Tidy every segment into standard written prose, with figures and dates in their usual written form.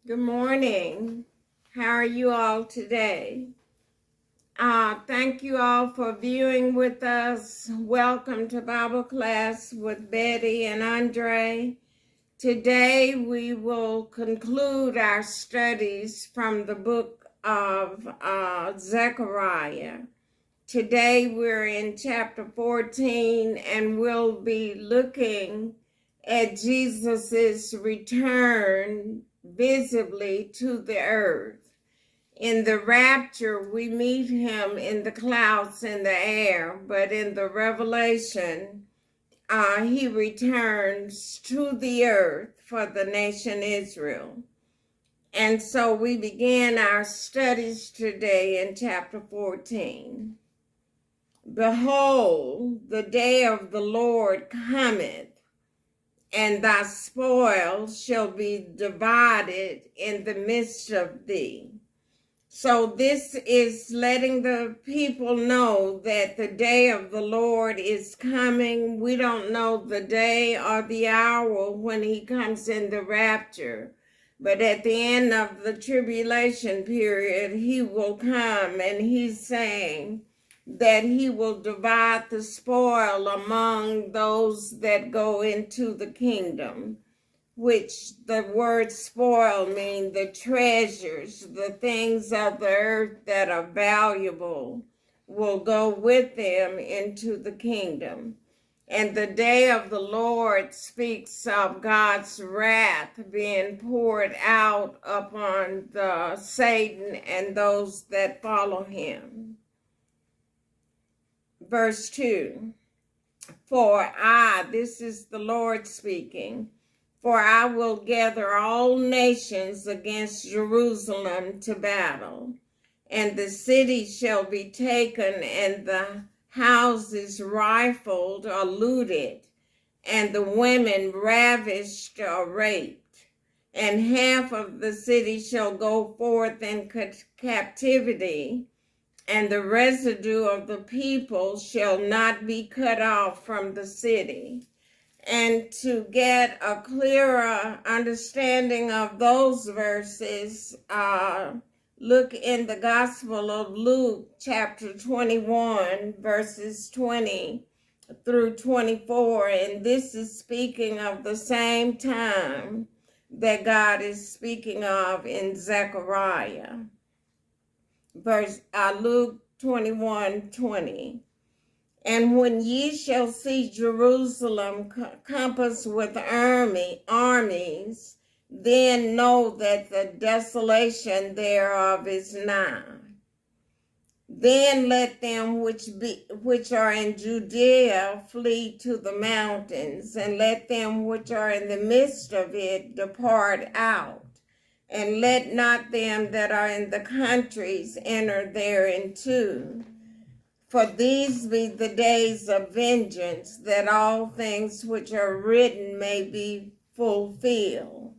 Good morning. How are you all today? Thank you all for viewing with us. Welcome to Bible class with Betty and Andre. Today we will conclude our studies from the book of Zechariah. Today we're in chapter 14 and we'll be looking at Jesus's return visibly to the earth. In the rapture, we meet him in the clouds in the air, but in the Revelation, he returns to the earth for the nation Israel. And so we begin our studies today in chapter 14. Behold, the day of the Lord cometh, and thy spoil shall be divided in the midst of thee. So this is letting the people know that the day of the Lord is coming. We don't know the day or the hour when he comes in the rapture, but at the end of the tribulation period, he will come, and he's saying that he will divide the spoil among those that go into the kingdom, which the word spoil means the treasures, the things of the earth that are valuable will go with them into the kingdom. And the day of the Lord speaks of God's wrath being poured out upon Satan and those that follow him. Verse 2, this is the Lord speaking, for I will gather all nations against Jerusalem to battle, and the city shall be taken, and the houses rifled or looted, and the women ravished or raped, and half of the city shall go forth in captivity, and the residue of the people shall not be cut off from the city. And to get a clearer understanding of those verses, look in the Gospel of Luke, chapter 21, verses 20 through 24. And this is speaking of the same time that God is speaking of in Zechariah. Luke 21:20. And when ye shall see Jerusalem compassed with armies, then know that the desolation thereof is nigh. Then let them which are in Judea flee to the mountains, and let them which are in the midst of it depart out. And let not them that are in the countries enter thereinto. For these be the days of vengeance, that all things which are written may be fulfilled.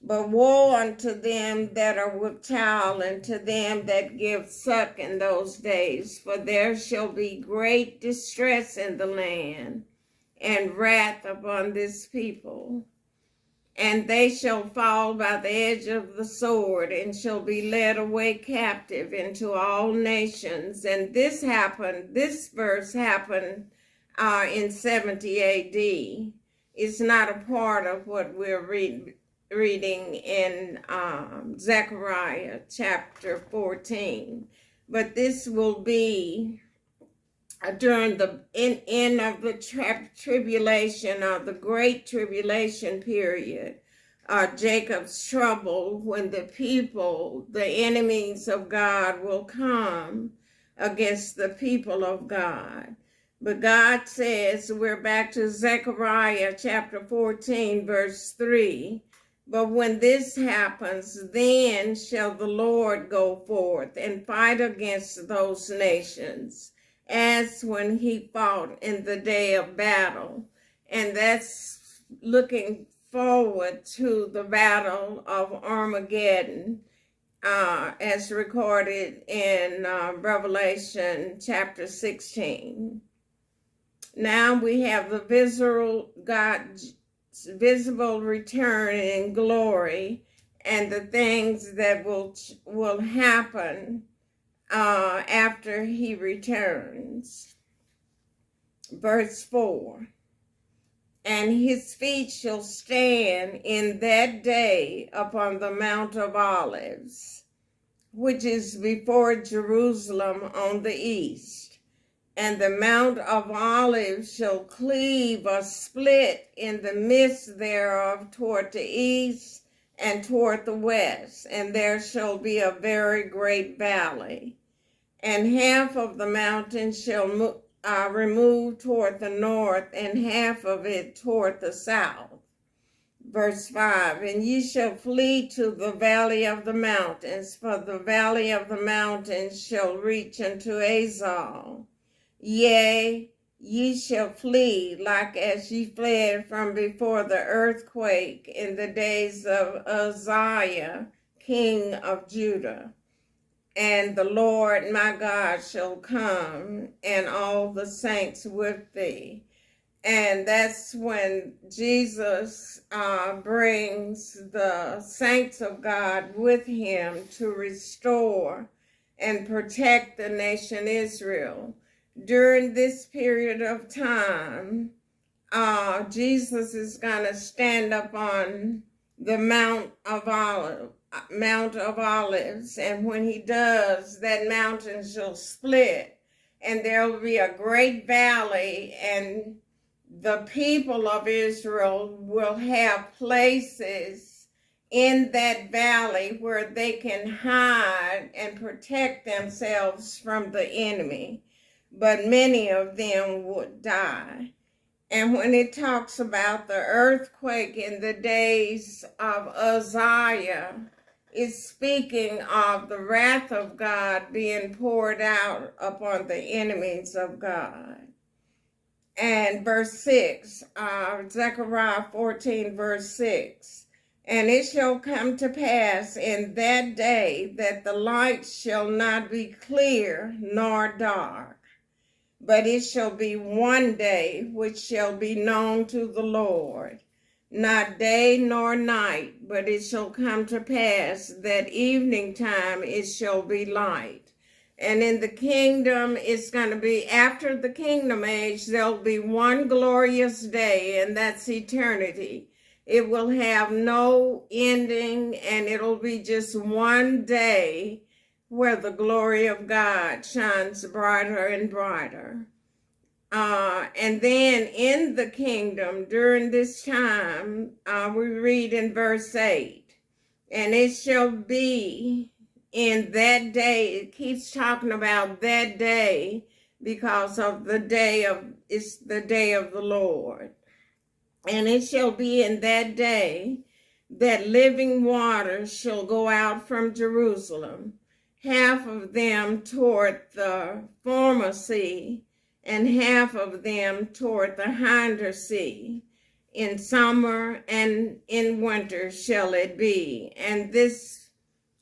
But woe unto them that are with child, and to them that give suck in those days, for there shall be great distress in the land, and wrath upon this people. And they shall fall by the edge of the sword, and shall be led away captive into all nations. And this verse happened in 70 AD. It's not a part of what we're reading in Zechariah chapter 14. But this will be during the end of the tribulation, or the great tribulation period, Jacob's trouble, when the people, the enemies of God, will come against the people of God. But God says, we're back to Zechariah chapter 14, verse 3. But when this happens, then shall the Lord go forth and fight against those nations, as when he fought in the day of battle. And that's looking forward to the battle of Armageddon, as recorded in Revelation chapter 16. Now we have the God's visible return in glory, and the things that will happen after he returns. Verse 4. And his feet shall stand in that day upon the Mount of Olives, which is before Jerusalem on the east. And the Mount of Olives shall cleave or split in the midst thereof toward the east and toward the west, and there shall be a very great valley. And half of the mountain shall remove toward the north, and half of it toward the south. Verse 5, and ye shall flee to the valley of the mountains, for the valley of the mountains shall reach unto Azal. Yea, ye shall flee like as ye fled from before the earthquake in the days of Uzziah, king of Judah. And the Lord my God shall come, and all the saints with thee. And that's when Jesus brings the saints of God with him to restore and protect the nation Israel. During this period of time, Jesus is going to stand up on the Mount of Olives, and when he does, that mountain shall split, and there will be a great valley, and the people of Israel will have places in that valley where they can hide and protect themselves from the enemy, but many of them would die. And when it talks about the earthquake in the days of Uzziah, it's speaking of the wrath of God being poured out upon the enemies of God. And verse 6, Zechariah 14, verse 6, and it shall come to pass in that day that the light shall not be clear nor dark, but it shall be one day which shall be known to the Lord, not day nor night, but it shall come to pass that evening time it shall be light. And in the kingdom, it's going to be after the kingdom age, there'll be one glorious day, and that's eternity. It will have no ending, and it'll be just one day where the glory of God shines brighter and brighter. And then in the kingdom, during this time, we read in verse 8, and it shall be in that day, it keeps talking about that day because of it's the day of the Lord. And it shall be in that day that living waters shall go out from Jerusalem, half of them toward the former sea, and half of them toward the hinder sea. In summer and in winter shall it be. And this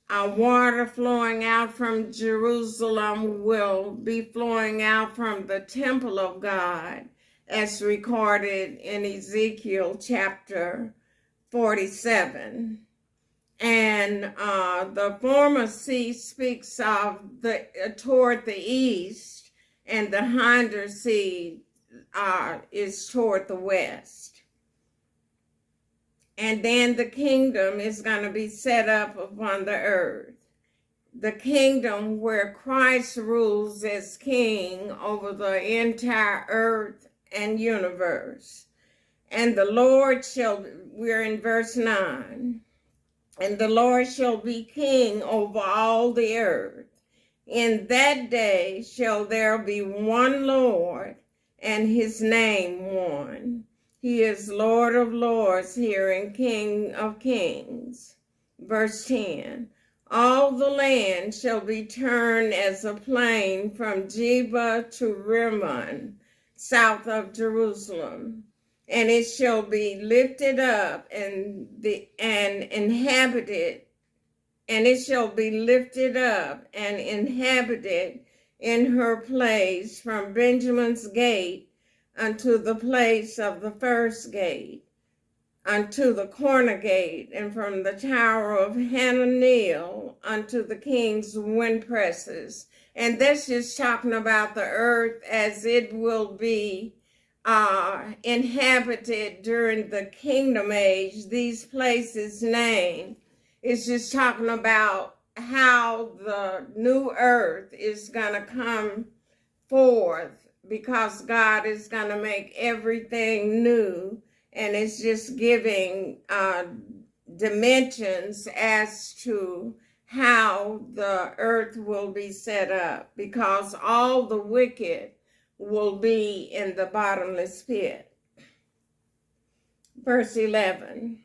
water flowing out from Jerusalem will be flowing out from the temple of God, as recorded in Ezekiel chapter 47. And the former sea speaks of toward the east, and the hinder sea is toward the west. And then the kingdom is going to be set up upon the earth. The kingdom where Christ rules as king over the entire earth and universe. And the Lord we're in verse 9, and the Lord shall be king over all the earth. In that day shall there be one Lord, and his name one. He is Lord of lords here and King of kings. Verse 10, all the land shall be turned as a plain from Jiba to Riverman, south of Jerusalem. And it shall be lifted up and inhabited, and it shall be lifted up and inhabited in her place from Benjamin's gate unto the place of the first gate, unto the corner gate, and from the tower of Hananeel unto the king's windpresses. And that's just talking about the earth as it will be inhabited during the kingdom age. These places named, it's just talking about how the new earth is going to come forth, because God is going to make everything new. And it's just giving dimensions as to how the earth will be set up, because all the wicked will be in the bottomless pit. Verse 11,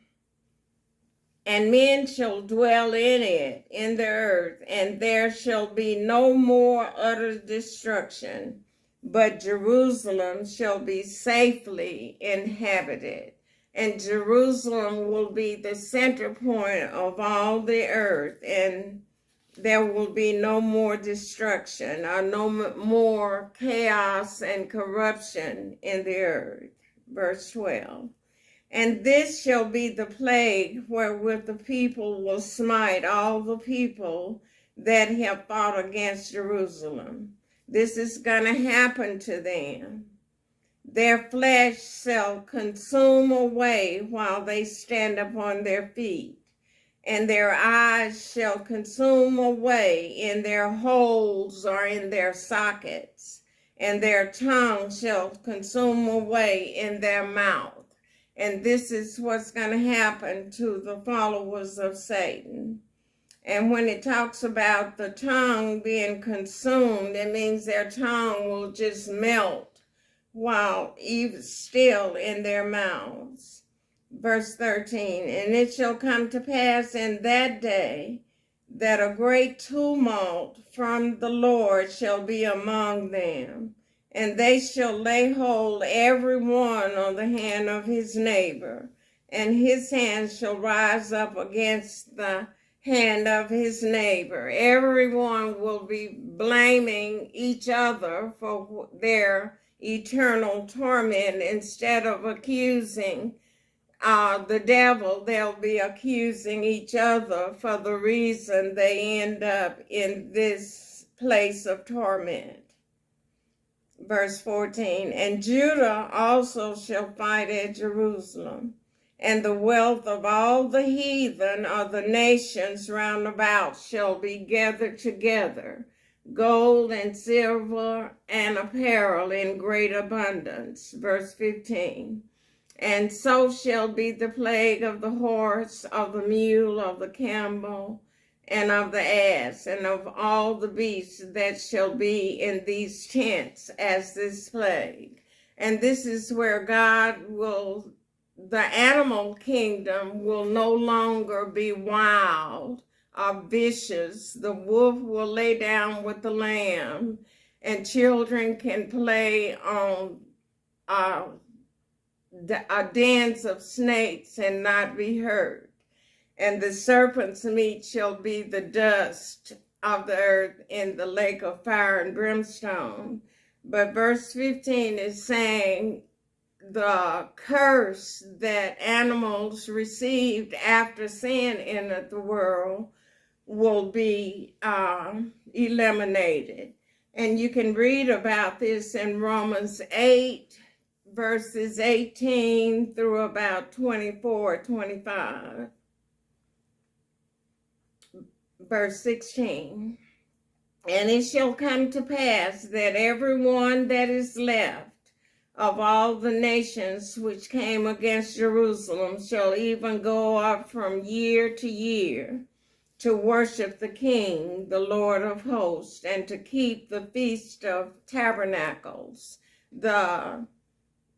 and men shall dwell in it, in the earth, and there shall be no more utter destruction, but Jerusalem shall be safely inhabited. And Jerusalem will be the center point of all the earth, and there will be no more destruction or no more chaos and corruption in the earth. Verse 12. And this shall be the plague wherewith the people will smite all the people that have fought against Jerusalem. This is going to happen to them. Their flesh shall consume away while they stand upon their feet, and their eyes shall consume away in their holes or in their sockets, and their tongue shall consume away in their mouth. And this is what's going to happen to the followers of Satan. And when it talks about the tongue being consumed, it means their tongue will just melt while even still in their mouths. Verse 13, and it shall come to pass in that day that a great tumult from the Lord shall be among them, and they shall lay hold every one on the hand of his neighbor, and his hand shall rise up against the hand of his neighbor. Everyone will be blaming each other for their eternal torment. Instead of accusing the devil, they'll be accusing each other for the reason they end up in this place of torment. Verse 14, and Judah also shall fight at Jerusalem, and the wealth of all the heathen of the nations round about shall be gathered together, gold and silver and apparel in great abundance. Verse 15, and so shall be the plague of the horse, of the mule, of the camel, and of the ass, and of all the beasts that shall be in these tents as this plague. And this is where the animal kingdom will no longer be wild or vicious. The wolf will lay down with the lamb, and children can play on dens of snakes and not be hurt. And the serpent's meat shall be the dust of the earth in the lake of fire and brimstone. But verse 15 is saying the curse that animals received after sin entered the world will be eliminated. And you can read about this in Romans 8, verses 18 through about 24, 25. Verse 16, and it shall come to pass that everyone that is left of all the nations which came against Jerusalem shall even go up from year to year to worship the King, the Lord of hosts, and to keep the Feast of Tabernacles. The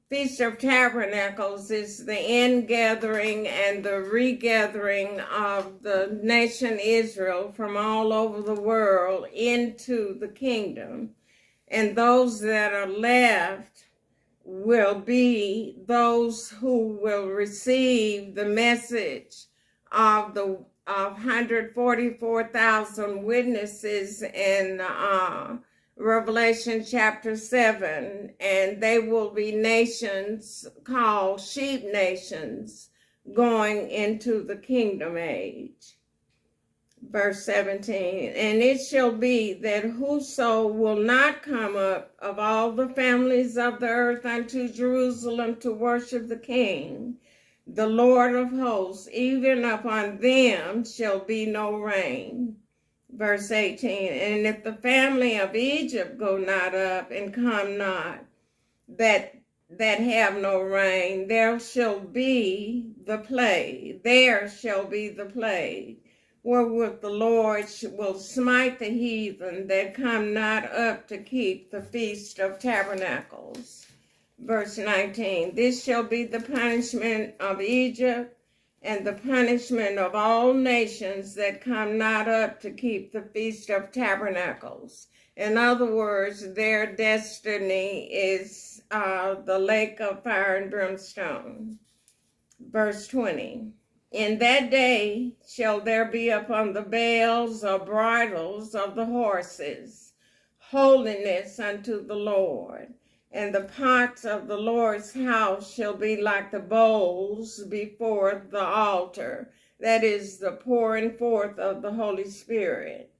Feast of Tabernacles is the ingathering and the regathering of the nation Israel from all over the world into the kingdom. And those that are left will be those who will receive the message of 144,000 witnesses in Revelation chapter 7, and they will be nations called sheep nations, going into the kingdom age. Verse 17, and it shall be that whoso will not come up of all the families of the earth unto Jerusalem to worship the King, the Lord of hosts, even upon them shall be no rain. Verse 18, and if the family of Egypt go not up and come not, that have no rain, there shall be the plague, wherewith the Lord will smite the heathen that come not up to keep the feast of tabernacles. Verse 19, this shall be the punishment of Egypt, and the punishment of all nations that come not up to keep the feast of tabernacles. In other words, their destiny is the lake of fire and brimstone. Verse 20, in that day shall there be upon the bells or bridles of the horses holiness unto the Lord. And the pots of the Lord's house shall be like the bowls before the altar, that is the pouring forth of the Holy Spirit.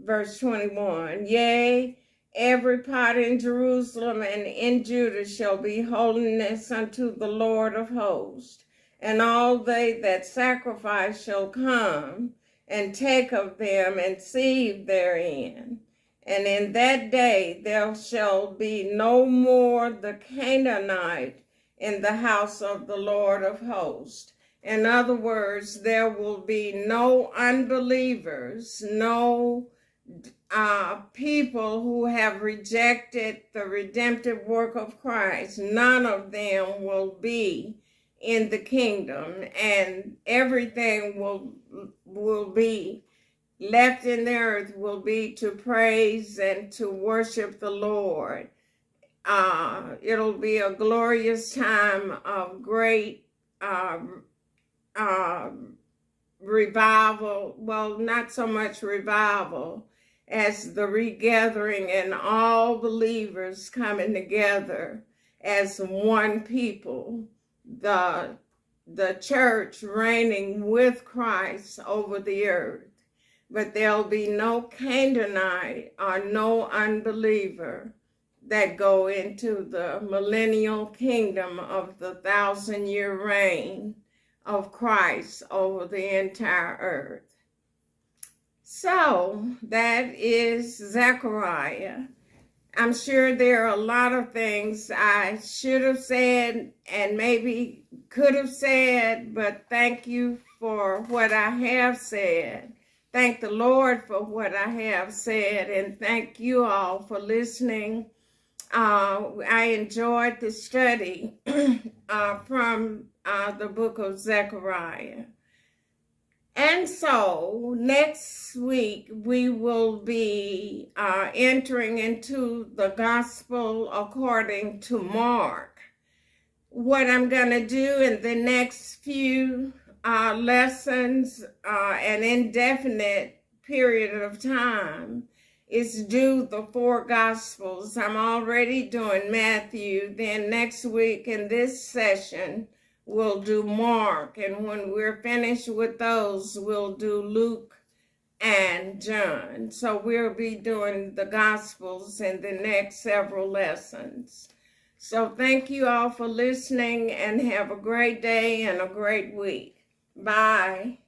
Verse 21, yea, every pot in Jerusalem and in Judah shall be holiness unto the Lord of hosts. And all they that sacrifice shall come and take of them and seethe therein. And in that day there shall be no more the Canaanite in the house of the Lord of hosts. In other words, there will be no unbelievers, no people who have rejected the redemptive work of Christ. None of them will be in the kingdom, and everything will be left in the earth will be to praise and to worship the Lord. It'll be a glorious time of great revival. Well, not so much revival as the regathering and all believers coming together as one people. The church reigning with Christ over the earth. But there'll be no Canaanite or no unbeliever that go into the millennial kingdom of the 1,000-year reign of Christ over the entire earth. So that is Zechariah. I'm sure there are a lot of things I should have said and maybe could have said, but thank you for what I have said. Thank the Lord for what I have said, and thank you all for listening. I enjoyed the study from the book of Zechariah. And so next week we will be entering into the gospel according to Mark. What I'm going to do in the next few lessons, an indefinite period of time, is do the 4 gospels. I'm already doing Matthew. Then next week in this session, we'll do Mark. And when we're finished with those, we'll do Luke and John. So we'll be doing the gospels in the next several lessons. So thank you all for listening, and have a great day and a great week. Bye.